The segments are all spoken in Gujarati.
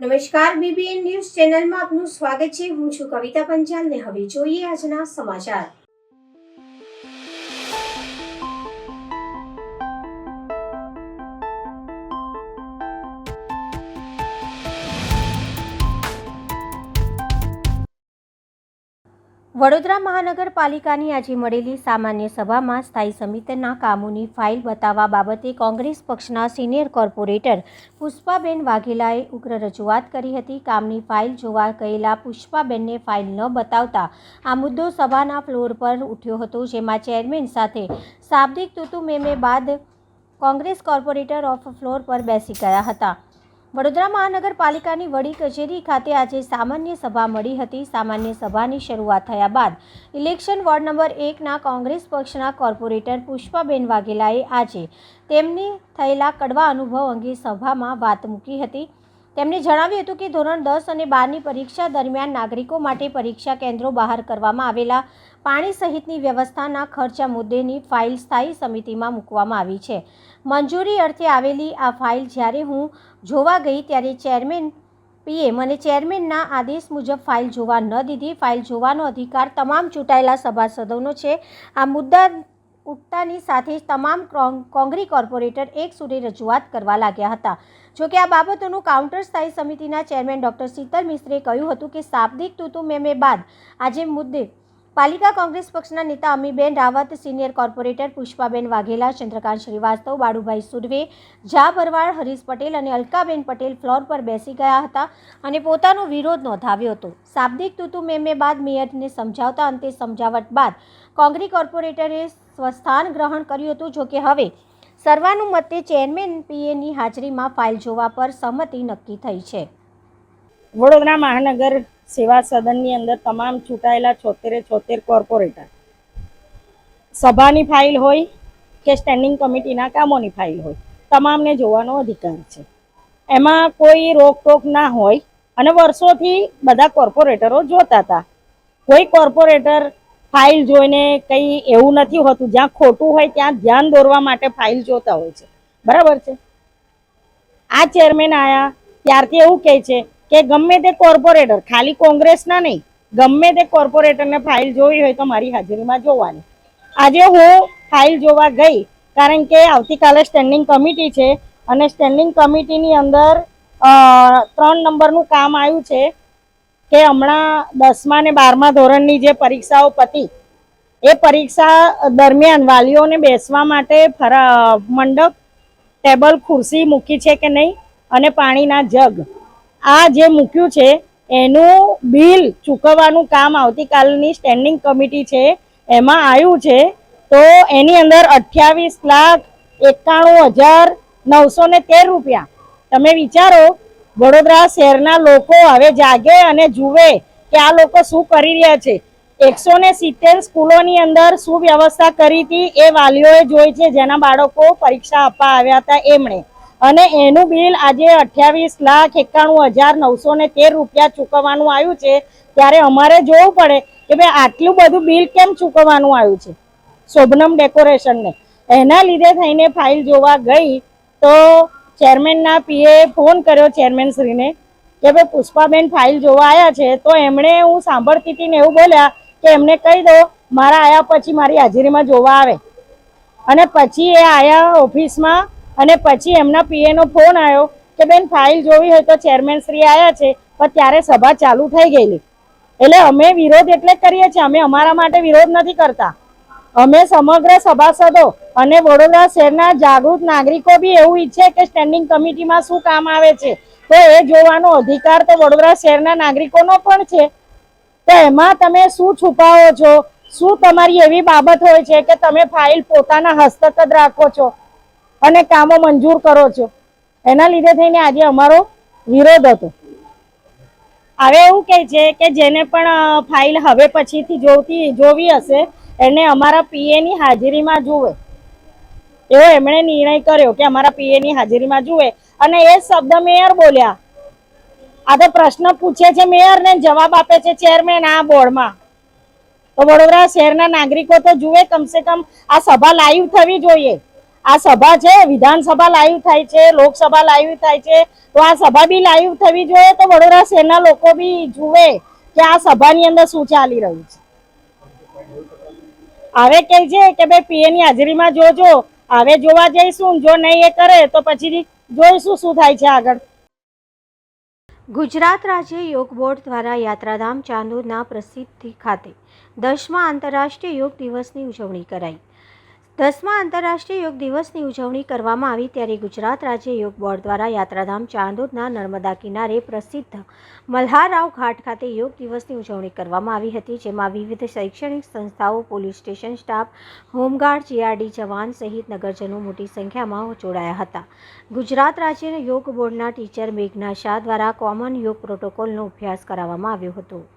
નમસ્કાર, બીબીએન ન્યૂઝ ચેનલમાં આપનું સ્વાગત છે। હું છું કવિતા પંચાલ ને હવે જોઈએ આજના સમાચાર। વડોદરા મહાનગરપાલિકાની આજે મળેલી સામાન્ય સભામાં સ્થાયી સમિતિના કામોની ફાઇલ બતાવવા બાબતે કોંગ્રેસ પક્ષના સિનિયર કોર્પોરેટર પુષ્પાબેન વાઘેલાએ ઉગ્ર રજૂઆત કરી હતી। કામની ફાઇલ જોવા ગયેલા પુષ્પાબેનને ફાઇલ ન બતાવતા આ મુદ્દો સભાના ફ્લોર પર ઉઠ્યો હતો, જેમાં ચેરમેન સાથે શાબ્દિક તૂતુમેમે બાદ કોંગ્રેસ કોર્પોરેટર ઓફ ફ્લોર પર બેસી ગયા હતા। વડોદરા મહાનગરપાલિકાની વડી કચેરી ખાતે આજે સામાન્ય સભા મળી હતી। સામાન્ય સભાની શરૂઆત થયા બાદ ઇલેક્શન વોર્ડ નંબર 1ના કોંગ્રેસ પક્ષના કોર્પોરેટર પુષ્પાબેન વાઘેલાએ આજે તેમની થયેલા કડવા અનુભવ અંગે સભામાં વાત મૂકી હતી। તેમણે જણાવ્યું હતું કે ધોરણ 10 અને 12ની પરીક્ષા દરમિયાન નાગરિકો માટે પરીક્ષા કેન્દ્રો બહાર કરવામાં આવેલા પાણી સહિતની વ્યવસ્થાના ખર્ચા મુદ્દેની ફાઇલ સ્થાયી સમિતિમાં મૂકવામાં આવી છે। મંજૂરી અર્થે આવેલી આ ફાઇલ જ્યારે હું જોવા ગઈ ત્યારે ચેરમેન પીએ મને ચેરમેનના આદેશ મુજબ ફાઇલ જોવા ન દીધી। ફાઇલ જોવાનો અધિકાર તમામ ચૂંટાયેલા સભાસદોનો છે। આ મુદ્દા ઉઠતાની સાથે તમામ કોંગ્રેસ કોર્પોરેટર એક સુરે રજૂઆત કરવા લાગ્યા હતા। જોકે આ બાબતોનું કાઉન્ટર સ્થાયી સમિતિના ચેરમેન ડોક્ટર શીતલ મિશ્રે કહ્યું હતું કે શાબ્દિક તૂતુમેમે બાદ આજે મુદ્દે પાલિકા કોંગ્રેસ પક્ષના નેતા અમીબેન રાવત, સિનિયર કોર્પોરેટર પુષ્પાબેન વાઘેલા, ચંદ્રકાંત શ્રીવાસ્તવ, બાળુભાઈ સુરવે, જા ભરવાડ, હરીશ પટેલ અને અલકાબેન પટેલ ફ્લોર પર બેસી ગયા હતા અને પોતાનો વિરોધ નોંધાવ્યો હતો। શાબ્દિક તૂતુમેમે બાદ મેયરને સમજાવતા અંતે સમજાવટ બાદ કોંગ્રેસ કોર્પોરેટરે સ્વસ્થાન ગ્રહણ કર્યું હતું। જોકે હવે સર્વાનુમતે ચેરમેન પીએની હાજરીમાં ફાઇલ જોવા પર સહમતિ નક્કી થઈ છે। વડોદરા મહાનગર સેવા સદનની અંદર તમામ ચૂંટાયેલા 76 કોર્પોરેટર સભાની ફાઇલ હોય કે સ્ટેન્ડિંગ કમિટીના કામોની ફાઇલ હોય, તમામને જોવાનો અધિકાર છે। એમાં કોઈ રોકટોક ના હોય અને વર્ષોથી બધા કોર્પોરેટરો જોતા હતા। કોઈ કોર્પોરેટર ફાઇલ જોઈને કંઈ એવું નથી હોતું, જ્યાં ખોટું હોય ત્યાં ધ્યાન દોરવા માટે ફાઇલ જોતા હોય છે, બરાબર છે। આ ચેરમેન આવ્યા ત્યારથી એવું કહે છે કે ગમે તે કોર્પોરેટર, ખાલી કોંગ્રેસના નહીં, ગમે તે કોર્પોરેટરને ફાઇલ જોવી હોય તો મારી હાજરીમાં જોવાની। આજે હું ફાઇલ જોવા ગઈ કારણ કે આવતીકાલે સ્ટેન્ડિંગ કમિટી છે અને સ્ટેન્ડિંગ કમિટીની અંદર 3 નંબરનું કામ આવ્યું છે કે હમણાં 10મા અને 12મા ધોરણની જે પરીક્ષાઓ પતી એ પરીક્ષા દરમિયાન વાલીઓને બેસવા માટે મંડપ, ટેબલ, ખુરશી મૂકી છે કે નહીં અને પાણીના જગ આ જે મૂક્યું છે એનું બિલ ચૂકવવાનું કામ આવતીકાલની સ્ટેન્ડિંગ કમિટી છે એમાં આવ્યું છે। તો એની અંદર 28,91,913 રૂપિયા। તમે વિચારો, વડોદરા શહેરના લોકો હવે જાગે અને જુએ કે આ લોકો શું કરી રહ્યા છે। 170 સ્કૂલોની અંદર શું વ્યવસ્થા કરી હતી એ વાલીઓએ જોઈ છે, જેના બાળકો પરીક્ષા આપવા આવ્યા હતા એમણે, અને એનું બિલ આજે 28,91,913 રૂપિયા ચૂકવવાનું આવ્યું છે। ત્યારે અમારે જોવું પડે કે ભાઈ આટલું બધું બિલ કેમ ચૂકવવાનું આવ્યું છે શોભનમ ડેકોરેશનને। એના લીધે થઈને ફાઇલ જોવા ગઈ તો ચેરમેનના પીએ ફોન કર્યો ચેરમેનશ્રીને કે ભાઈ પુષ્પાબેન ફાઇલ જોવા આવ્યા છે। તો એમણે, હું સાંભળતી હતી ને એવું બોલ્યા કે એમને કહી દો મારા આવ્યા પછી મારી હાજરીમાં જોવા આવે। અને પછી એ આવ્યા ઓફિસમાં અને પછી એમના પીએનો ફોન આવ્યો કે બેન ફાઇલ જોવી હોય તો ચેરમેન શ્રી આવ્યા છે, પણ ત્યારે સભા ચાલુ થઈ ગયેલી। એટલે અમે વિરોધ એટલે કરીએ છીએ, અમે અમારા માટે વિરોધ નથી કરતા, અમે સમગ્ર સભાસદો અને વડોદરા શહેરના જાગૃત નાગરિકો બી એવું ઈચ્છે કે સ્ટેન્ડિંગ કમિટીમાં શું કામ આવે છે, તો એ જોવાનો અધિકાર તો વડોદરા શહેરના નાગરિકોનો પણ છે। તો એમાં તમે શું છુપાવો છો? શું તમારી એવી બાબત હોય છે કે તમે ફાઇલ પોતાના હસ્તક જ રાખો છો અને કામો મંજૂર કરો છો? એના લીધે થઈને આજે અમારો વિરોધ હતો। હવે એવું કહે છે કે જેને પણ ફાઇલ હવે પછીથી જોવી હશે એને અમારા પીએની હાજરીમાં જુએ, એવો એમણે નિર્ણય કર્યો કે અમારા પીએની હાજરીમાં જુએ। અને એ શબ્દ મેયર બોલ્યા। આ તો પ્રશ્ન પૂછે છે મેયર ને જવાબ આપે છે ચેરમેન આ બોર્ડમાં। તો વડોદરા શહેરના નાગરિકો તો જુએ, કમસે કમ આ સભા લાઈવ થવી જોઈએ। આ સભા છે વિધાનસભા લાઈવ થાય છે, લોકસભા લાઈવ થાય છે, તો આ સભા બી લાઈવ થવી જોઈએ, તો વડોદરા શહેરના લોકો બી જુએ કે આ સભાની અંદર શું ચાલી રહ્યું છે. હવે કહે છે કે ભાઈ પીએ ની હાજરીમાં જોજો, હવે જોવા જઈશું, જો નહીં એ કરે તો પછી જોઈશું શું થાય છે આગળ. ગુજરાત રાજ્ય યોગ બોર્ડ દ્વારા યાત્રાધામ ચાંદોદના પ્રસિદ્ધિ ખાતે 10મા આંતરરાષ્ટ્રીય યોગ દિવસની ઉજવણી કરાઈ. 10મા આંતરરાષ્ટ્રીય યોગ દિવસની ઉજવણી કરવામાં આવી ત્યારે ગુજરાત રાજ્ય યોગ બોર્ડ દ્વારા યાત્રાધામ ચાંદોદના નર્મદા કિનારે પ્રસિદ્ધ મલ્હારરાવ ઘાટ ખાતે યોગ દિવસની ઉજવણી કરવામાં આવી હતી, જેમાં વિવિધ શૈક્ષણિક સંસ્થાઓ, police station staff, home guard, GRD જવાન સહિત નગરજનો મોટી સંખ્યામાં જોડાયા હતા. ગુજરાત રાજ્ય યોગ બોર્ડના ટીચર મેઘના શાહ દ્વારા કોમન યોગ પ્રોટોકોલનો અભ્યાસ કરાવવામાં આવ્યો હતો.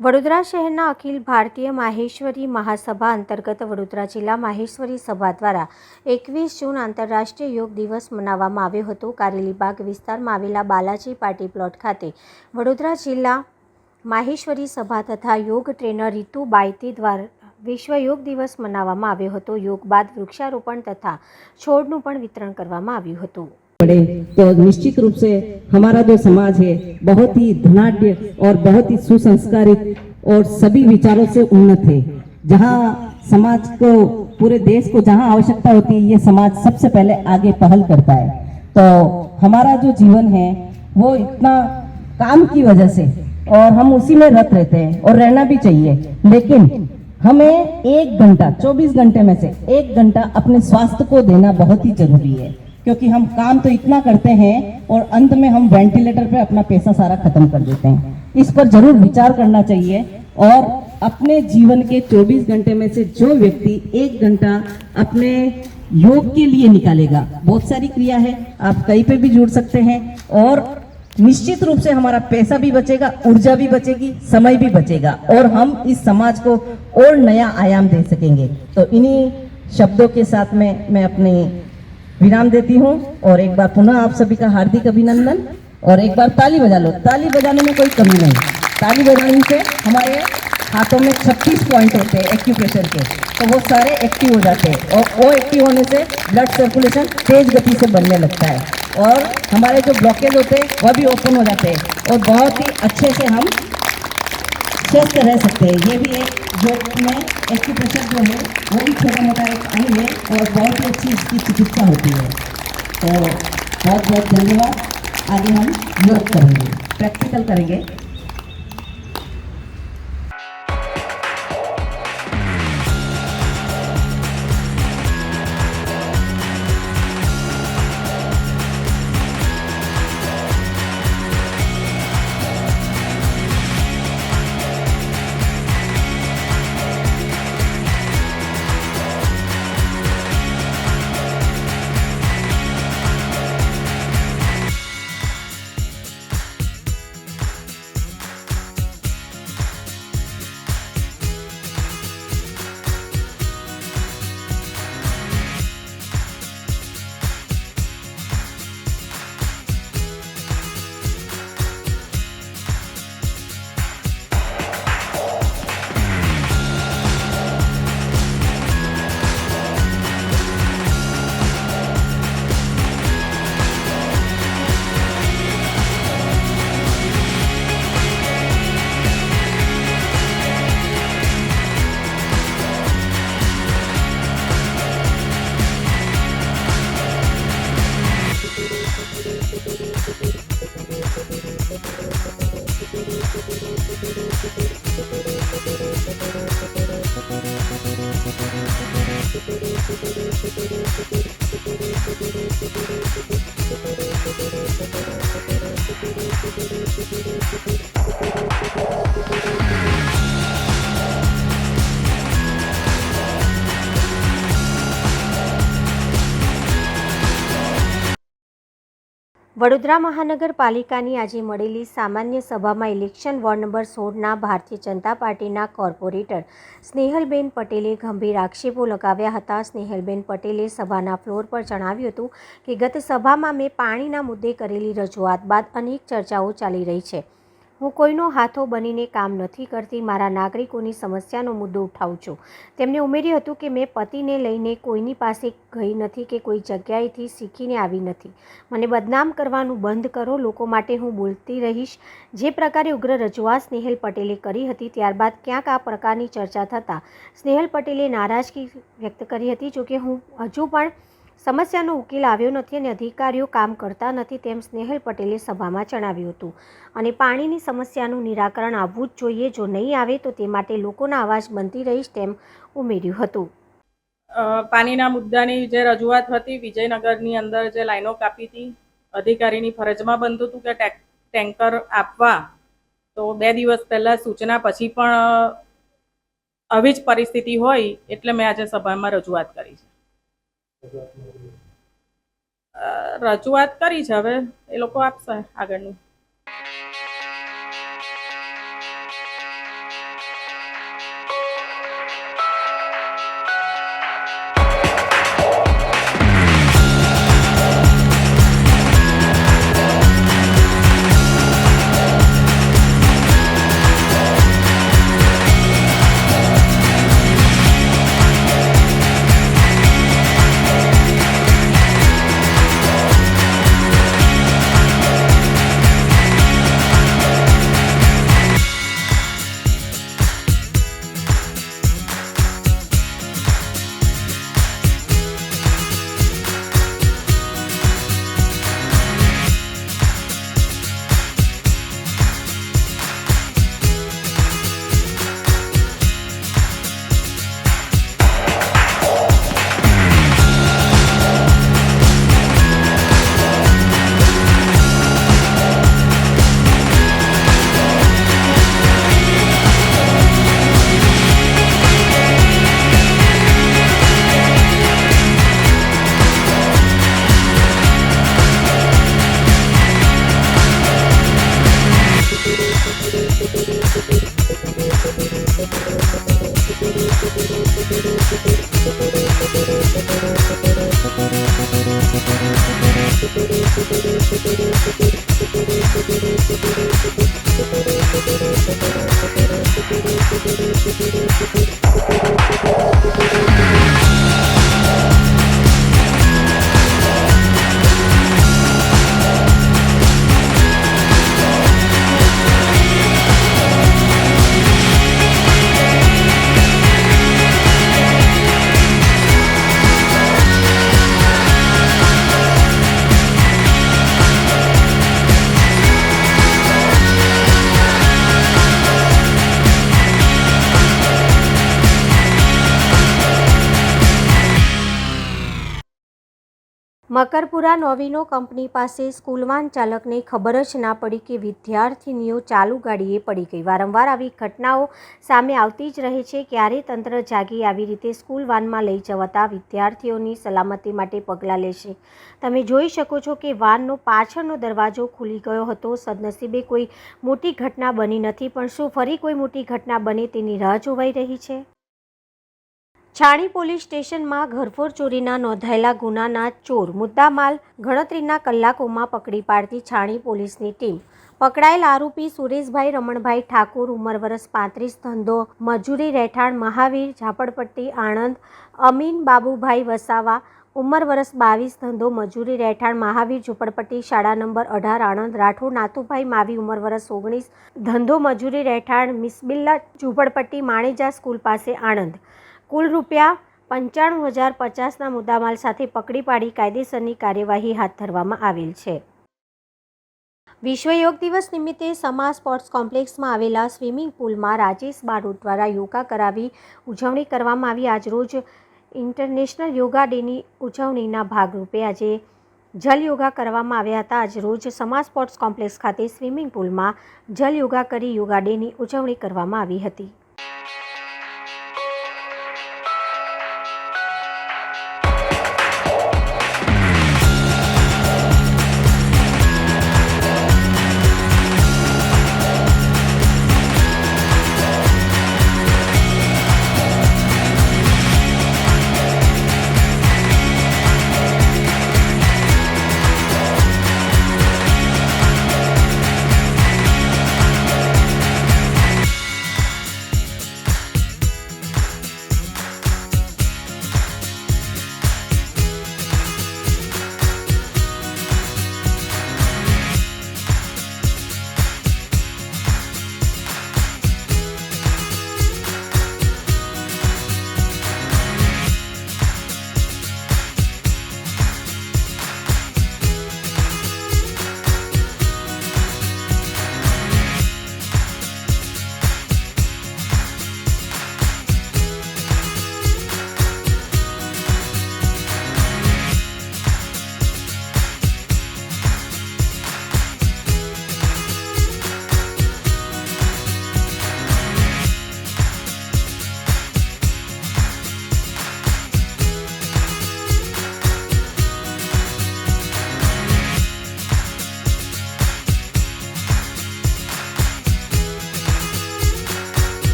વડોદરા શહેરના અખિલ ભારતીય માહેશ્વરી મહાસભા અંતર્ગત વડોદરા જિલ્લા માહેશ્વરી સભા દ્વારા 21 જૂન આંતરરાષ્ટ્રીય યોગ દિવસ મનાવવામાં આવ્યો હતો. કારેલીબાગ વિસ્તારમાં આવેલા બાલાજી પાર્ટી પ્લોટ ખાતે વડોદરા જિલ્લા માહેશ્વરી સભા તથા યોગ ટ્રેનર રીતુ બાયતી દ્વારા વિશ્વ યોગ દિવસ મનાવવામાં આવ્યો હતો. યોગ બાદ વૃક્ષારોપણ તથા છોડનું પણ વિતરણ કરવામાં આવ્યું હતું. तो निश्चित रूप से हमारा जो समाज है बहुत ही धनाढ्य और बहुत ही सुसंस्कारित और सभी विचारों से उन्नत है. जहाँ समाज को पूरे देश को जहाँ आवश्यकता होती है ये समाज सबसे पहले आगे पहल करता है. तो हमारा जो जीवन है वो इतना काम की वजह से और हम उसी में रत रहते हैं और रहना भी चाहिए, लेकिन हमें 1 घंटा 24 घंटे में से 1 घंटा अपने स्वास्थ्य को देना बहुत ही जरूरी है, क्योंकि हम काम तो इतना करते हैं और अंत में हम वेंटिलेटर पे अपना पैसा सारा खत्म कर देते हैं. इस पर जरूर विचार करना चाहिए और अपने जीवन के 24 घंटे में से जो व्यक्ति 1 घंटा अपने योग के लिए निकालेगा, बहुत सारी क्रिया है, आप कहीं पे भी जुड़ सकते हैं और निश्चित रूप से हमारा पैसा भी बचेगा, ऊर्जा भी बचेगी, समय भी बचेगा और हम इस समाज को और नया आयाम दे सकेंगे. तो इन्हीं शब्दों के साथ में मैं अपने विराम देती हूँ और एक बार पुनः आप सभी का हार्दिक अभिनंदन और एक बार ताली बजा लो. ताली बजाने में कोई कमी नहीं, ताली बजाने से हमारे हाथों में 36 पॉइंट होते हैं एक्यूप्रेशर के, तो वो सारे एक्टिव हो जाते हैं और वो एक्टिव होने से ब्लड सर्कुलेशन तेज गति से बनने लगता है और हमारे जो ब्लॉकेज होते हैं वह भी ओपन हो जाते हैं और बहुत ही अच्छे से हम स्वस्थ रह सकते हैं. ये भी एक योग में एक्यूप्रेशर जो है वो भी छोटा मोटा एक अंग है और बहुत ही अच्छी इसकी चिकित्सा होती है. तो बहुत बहुत धन्यवाद। आगे हम योग करेंगे, प्रैक्टिकल करेंगे। વડોદરા મહાનગરપાલિકાની આજે મળેલી સામાન્ય સભામાં election ward number 16ના Bharatiya Janata પાર્ટીના કોર્પોરેટર સ્નેહલબેન પટેલે ગંભીર આક્ષેપો લગાવ્યા હતા. સ્નેહલબેન પટેલે સભાના ફ્લોર પર જણાવ્યું હતું કે ગત સભામાં મેં પાણીના મુદ્દે કરેલી રજૂઆત બાદ અનેક ચર્ચાઓ ચાલી રહી છે. હું કોઈનો હાથો બનીને કામ નથી કરતી, મારા નાગરિકોની સમસ્યાનો મુદ્દો ઉઠાવું છું. તેમણે ઉમેર્યું હતું કે મેં પતિને લઈને કોઈની પાસે ગઈ નથી કે કોઈ જગ્યાએથી શીખીને આવી નથી. મને બદનામ કરવાનું બંધ કરો, લોકો માટે હું બોલતી રહીશ. જે પ્રકારે ઉગ્ર રજૂઆત સ્નેહલ પટેલે કરી હતી, ત્યારબાદ ક્યાંક આ પ્રકારની ચર્ચા થતાં સ્નેહલ પટેલે નારાજગી વ્યક્ત કરી હતી. જોકે હજુ પણ સમસ્યાનો ઉકેલ આવ્યો નથી અને અધિકારીઓ કામ કરતા નથી તેમ સ્નેહલ પટેલે સભામાં જણાવ્યું હતું. અને પાણીની સમસ્યાનું નિરાકરણ આવવું જ જોઈએ, જો નહીં આવે તો તે માટે લોકોના અવાજ બનતી રહીશ તેમ ઉમેર્યું હતું. પાણીના મુદ્દાની જે રજૂઆત હતી, વિજયનગરની અંદર જે લાઈનો કાપી હતી, અધિકારીની ફરજમાં બનતું હતું કે ટેન્કર આપવા, તો 2 દિવસ પહેલા સૂચના પછી પણ આવી જ પરિસ્થિતિ હોય એટલે મેં આજે સભામાં રજૂઆત કરી છે. રજૂઆત કરી છે, હવે એ લોકો આપશે આગળનું. મકરપુરા નોવિનો કંપની પાસે સ્કૂલ વાન ચાલકને ખબર જ ના પડી કે વિદ્યાર્થીનીઓ ચાલુ ગાડીએ પડી ગઈ. વારંવાર આવી ઘટનાઓ સામે આવતી જ રહે છે. ક્યારે તંત્ર જાગી આવી રીતે સ્કૂલ વાનમાં લઈ જવાતા વિદ્યાર્થીઓની સલામતી માટે પગલાં લેશે? તમે જોઈ શકો છો કે વાનનો પાછળનો દરવાજો ખુલી ગયો હતો. સદનસીબે કોઈ મોટી ઘટના બની નથી, પણ શું ફરી કોઈ મોટી ઘટના બને તેની રાહ જોવાઈ રહી છે. છાણી પોલીસ સ્ટેશનમાં ઘરફોડ ચોરીના નોંધાયેલા ગુનાના ચોર મુદ્દામાલ ગણતરીના કલાકોમાં પકડી પાડતી છાણી પોલીસની ટીમ. પકડાયેલ આરોપી સુરેશભાઈ રમણભાઈ ઠાકોર, ઉંમર વર્ષ 35, ધંધો મજૂરી, રહેઠાણ મહાવીર, ઝાપડપટ્ટી, આણંદ. અમીન બાબુભાઈ વસાવા, ઉંમર વર્ષ 22, ધંધો મજૂરી, રહેઠાણ મહાવીર, ઝૂંપડપટ્ટી, શાળા નંબર 18, આણંદ. રાઠોડ નાથુભાઈ માવી, ઉંમર વર્ષ 19, ધંધો મજૂરી, રહેઠાણ મિસબિલ્લા, ઝૂંપડપટ્ટી, માણેજા સ્કૂલ પાસે, આણંદ. કુલ રૂપિયા 95,050ના મુદ્દામાલ સાથે પકડી પાડી કાયદેસરની કાર્યવાહી હાથ ધરવામાં આવેલ છે. વિશ્વ યોગ દિવસ નિમિત્તે સમા સ્પોર્ટ્સ કોમ્પ્લેક્સમાં આવેલા સ્વિમિંગ પુલમાં રાજેશ બારોટ દ્વારા યોગા કરાવી ઉજવણી કરવામાં આવી. આજરોજ ઇન્ટરનેશનલ યોગા ડેની ઉજવણીના ભાગરૂપે આજે જલ યોગા કરવામાં આવ્યા હતા. આજરોજ સમા સ્પોર્ટ્સ કોમ્પ્લેક્સ ખાતે સ્વિમિંગ પુલમાં જલ યોગા કરી યોગા ડેની ઉજવણી કરવામાં આવી હતી.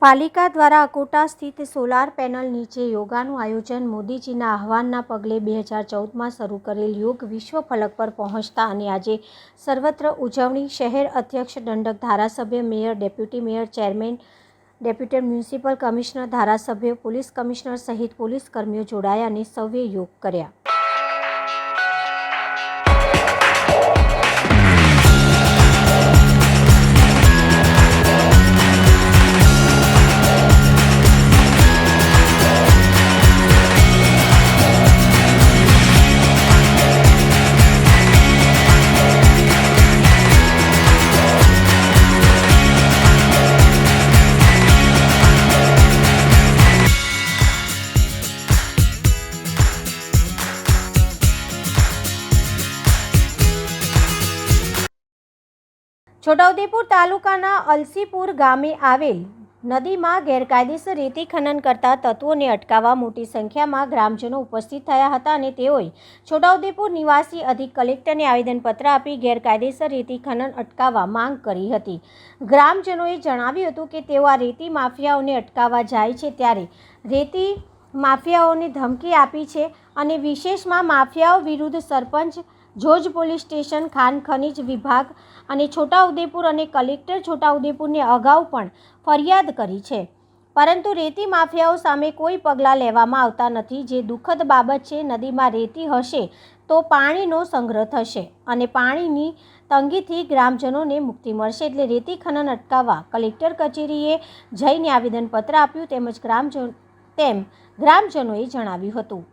પાલિકા દ્વારા અકોટા સ્થિત સોલાર પેનલ નીચે યોગાનું આયોજન. મોદીજીના આહવાનના પગલે 2014માં શરૂ કરેલ યોગ વિશ્વ ફલક પર પહોંચતા અને આજે સર્વત્ર ઉજવણી. શહેર અધ્યક્ષ, દંડક, ધારાસભ્ય, mayor, deputy mayor, chairman, deputy municipal commissioner, ધારાસભ્યો, પોલીસ કમિશનર સહિત પોલીસ કર્મીઓ જોડાયા અને સૌએ યોગ કર્યા. છોટાઉદેપુર તાલુકાના અલસીપુર ગામે આવેલ નદીમાં ગેરકાયદેસર રેતી ખનન કરતા તત્વોને અટકાવવા મોટી સંખ્યામાં ગ્રામજનો ઉપસ્થિત થયા હતા અને તેઓએ છોટાઉદેપુર નિવાસી અધિક કલેક્ટરને આવેદનપત્ર આપી ગેરકાયદેસર રેતી ખનન અટકાવવા માંગ કરી હતી. ગ્રામજનોએ જણાવ્યું હતું કે તેઓ આ રેતી માફિયાઓને અટકાવવા જાય છે ત્યારે રેતી માફિયાઓને ધમકી આપી છે અને વિશેષમાં માફિયાઓ વિરુદ્ધ સરપંચ, જોજ પોલીસ સ્ટેશન, ખાન ખનીજ વિભાગ અને છોટાઉદેપુર અને કલેક્ટર છોટાઉદેપુરને અગાઉ પણ ફરિયાદ કરી છે, પરંતુ રેતી માફિયાઓ સામે કોઈ પગલાં લેવામાં આવતા નથી, જે દુઃખદ બાબત છે. નદીમાં રેતી હશે તો પાણીનો સંગ્રહ થશે અને પાણીની તંગીથી ગ્રામજનોને મુક્તિ મળશે, એટલે રેતી ખનન અટકાવવા કલેક્ટર કચેરીએ જઈને આવેદનપત્ર આપ્યું તેમ ગ્રામજનોએ જણાવ્યું હતું.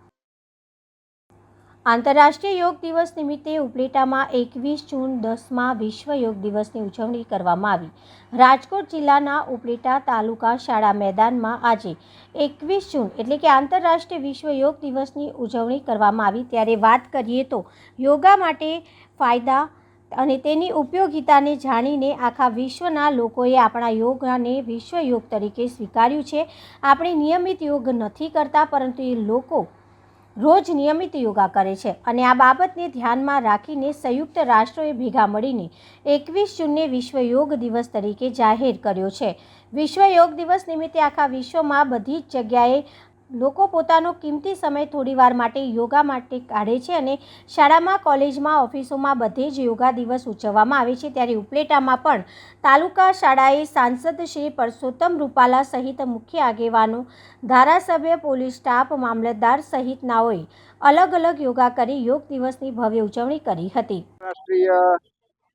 આંતરરાષ્ટ્રીય યોગ દિવસ નિમિત્તે ઉપલેટામાં 21 જૂન 10મા વિશ્વ યોગ દિવસની ઉજવણી કરવામાં આવી. રાજકોટ જિલ્લાના ઉપલેટા તાલુકા શાળા મેદાનમાં આજે 21 જૂન એટલે કે આંતરરાષ્ટ્રીય વિશ્વ યોગ દિવસની ઉજવણી કરવામાં આવી. ત્યારે વાત કરીએ તો યોગા માટે ફાયદા અને તેની ઉપયોગિતાને જાણીને આખા વિશ્વના લોકોએ આપણા યોગાને વિશ્વ યોગ તરીકે સ્વીકાર્યું છે. આપણે નિયમિત યોગ નથી કરતા, પરંતુ એ લોકો રોજ નિયમિત યોગા કરે છે અને આ બાબતને ધ્યાનમાં રાખીને સંયુક્ત રાષ્ટ્રોએ ભેગા મળીને 21 જૂનને વિશ્વ યોગ દિવસ તરીકે જાહેર કર્યો છે. વિશ્વ યોગ દિવસ નિમિત્તે આખા વિશ્વમાં બધી જ જગ્યાએ લોકો પોતાનો કિંમતી સમય થોડીવાર માટે યોગા માટે કાઢે છે અને શાળામાં, કોલેજમાં, ઓફિસોમાં બધે જ યોગા દિવસ ઉજવવામાં આવે છે. ત્યારે ઉપલેટામાં પણ તાલુકા શાળાએ સાંસદ શ્રી પરસોત્તમ રૂપાલા સહિત મુખ્ય આગેવાનો, ધારાસભ્ય, પોલીસ સ્ટાફ, મામલતદાર સહિતનાઓએ અલગ અલગ યોગા કરી યોગ દિવસની ભવ્ય ઉજવણી કરી હતી. રાષ્ટ્રીય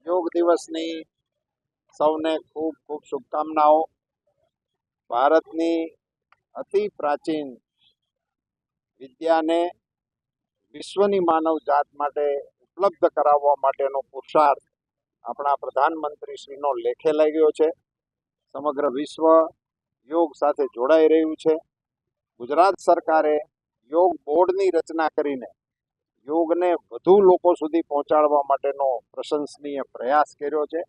યોગ દિવસની સૌને ખૂબ ખૂબ શુભકામનાઓ. ભારતની અતિ પ્રાચીન વિદ્યાને વિશ્વની માનવ જાત માટે ઉપલબ્ધ કરાવવા માટેનો પુરુષાર્થ આપણા પ્રધાનમંત્રીશ્રીનો લેખે લાગ્યો છે. સમગ્ર વિશ્વ યોગ સાથે જોડાઈ રહ્યું છે. ગુજરાત સરકારે યોગ બોર્ડની રચના કરીને યોગને વધુ લોકો સુધી પહોંચાડવા માટેનો પ્રશંસનીય પ્રયાસ કર્યો છે.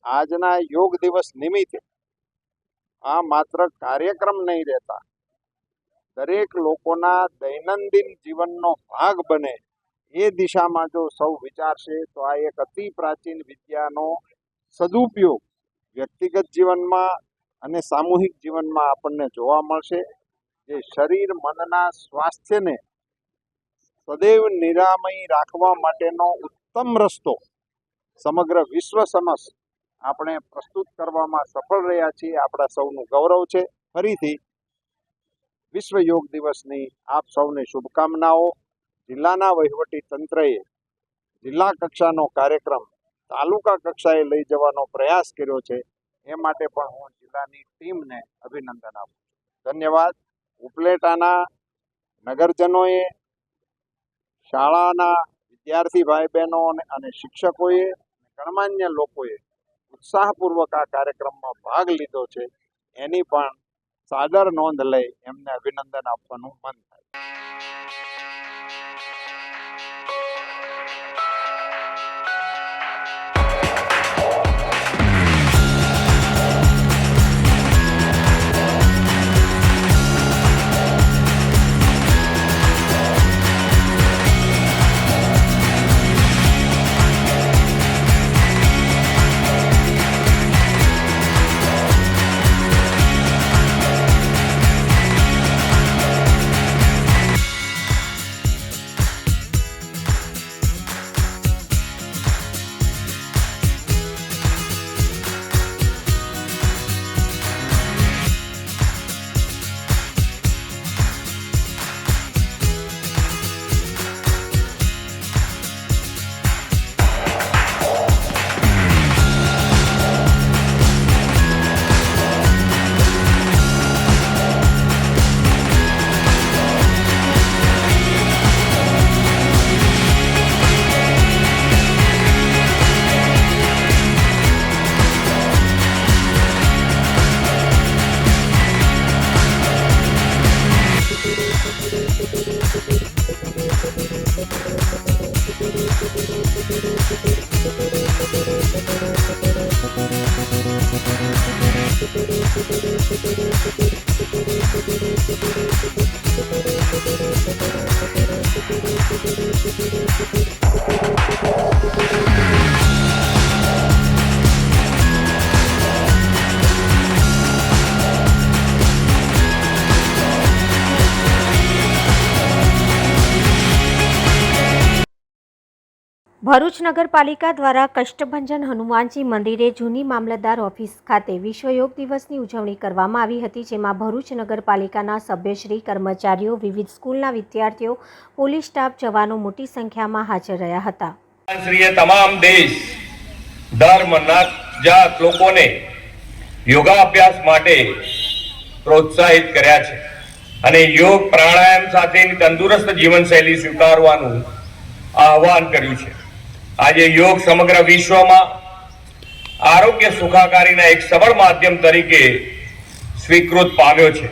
આજના યોગ દિવસ નિમિત્તે આ માત્ર કાર્યક્રમ નહીં રહેતા, દરેક લોકોના દૈનંદિન જીવનનો ભાગ બને એ દિશામાં જો સૌ વિચારશે તો આ એક અતિ પ્રાચીન વિદ્યાનો સદુપયોગ વ્યક્તિગત જીવનમાં અને સામૂહિક જીવનમાં આપણને જોવા મળશે, જે શરીર મનના સ્વાસ્થ્યને સદૈવ નિરામય રાખવા માટેનો ઉત્તમ રસ્તો સમગ્ર વિશ્વ સમક્ષ આપણે પ્રસ્તુત કરવામાં સફળ રહ્યા છીએ. આપણા સૌનું ગૌરવ છે. ફરીથી વિશ્વ યોગ દિવસની આપ સૌને શુભકામનાઓ. જિલ્લાના વહીવટી તંત્રએ જિલ્લા કક્ષાનો કાર્યક્રમ તાલુકા કક્ષાએ લઈ જવાનો પ્રયાસ કર્યો છે, એ માટે પણ હું જિલ્લાની ટીમને અભિનંદન આપું છું. ધન્યવાદ. ઉપલેટાના નગરજનોએ, શાળાના વિદ્યાર્થી ભાઈ બહેનો અને શિક્ષકોએ, ગણમાન્ય લોકોએ ઉત્સાહપૂર્વક આ કાર્યક્રમમાં ભાગ લીધો છે, એની પણ સાદર નોંધ લઈ એમને અભિનંદન આપવાનું મન થાય. ભરૂચ નગરપાલિકા દ્વારા કષ્ટભંજન હનુમાનજી મંદિરે જૂની મામલતદાર ઓફિસ ખાતે વિશ્વ યોગ દિવસની ઉજવણી કરવામાં આવી હતી, જેમાં ભરૂચ નગરપાલિકાના સભ્યશ્રી, કર્મચારીઓ, વિવિધ સ્કૂલના વિદ્યાર્થીઓ, પોલીસ સ્ટાફ, જવાનો મોટી સંખ્યામાં હાજર રહ્યા હતા. શ્રીએ તમામ દેશ, ધર્મ, જાત લોકોને યોગાભ્યાસ માટે પ્રોત્સાહિત કર્યા છે અને યોગ પ્રાણાયામ સાથેની તંદુરસ્ત જીવનશૈલી સ્વીકારવાનું આહવાન કર્યું છે. આજે યોગ સમગ્ર વિશ્વમાં આરોગ્ય સુખાકારીના એક સબળ માધ્યમ તરીકે સ્વીકૃત પામ્યો છે.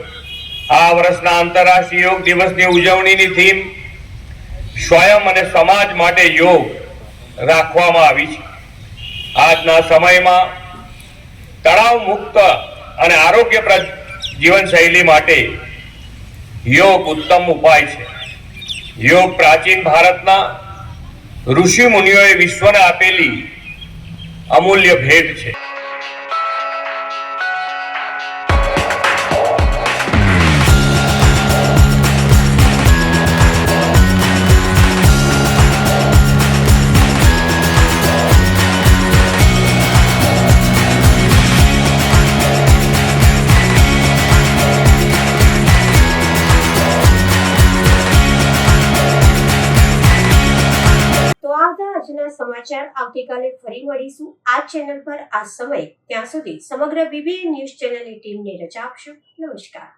આ વર્ષના આંતરરાષ્ટ્રીય યોગ દિવસની ઉજવણીની થીમ સ્વયં અને સમાજ માટે યોગ રાખવામાં આવી છે. આજના સમયમાં તણાવ મુક્ત અને આરોગ્યપ્રદ જીવનશૈલી માટે યોગ ઉત્તમ ઉપાય છે. યોગ પ્રાચીન ભારતના ઋષિ મુનિઓએ વિશ્વને આપેલી અમૂલ્ય ભેટ છે. આજના સમાચાર આવતીકાલે ફરી મળીશું આ ચેનલ પર આ સમય. ત્યાં સુધી સમગ્ર BBN ન્યૂઝ ચેનલની ટીમને રજા આપશો. નમસ્કાર.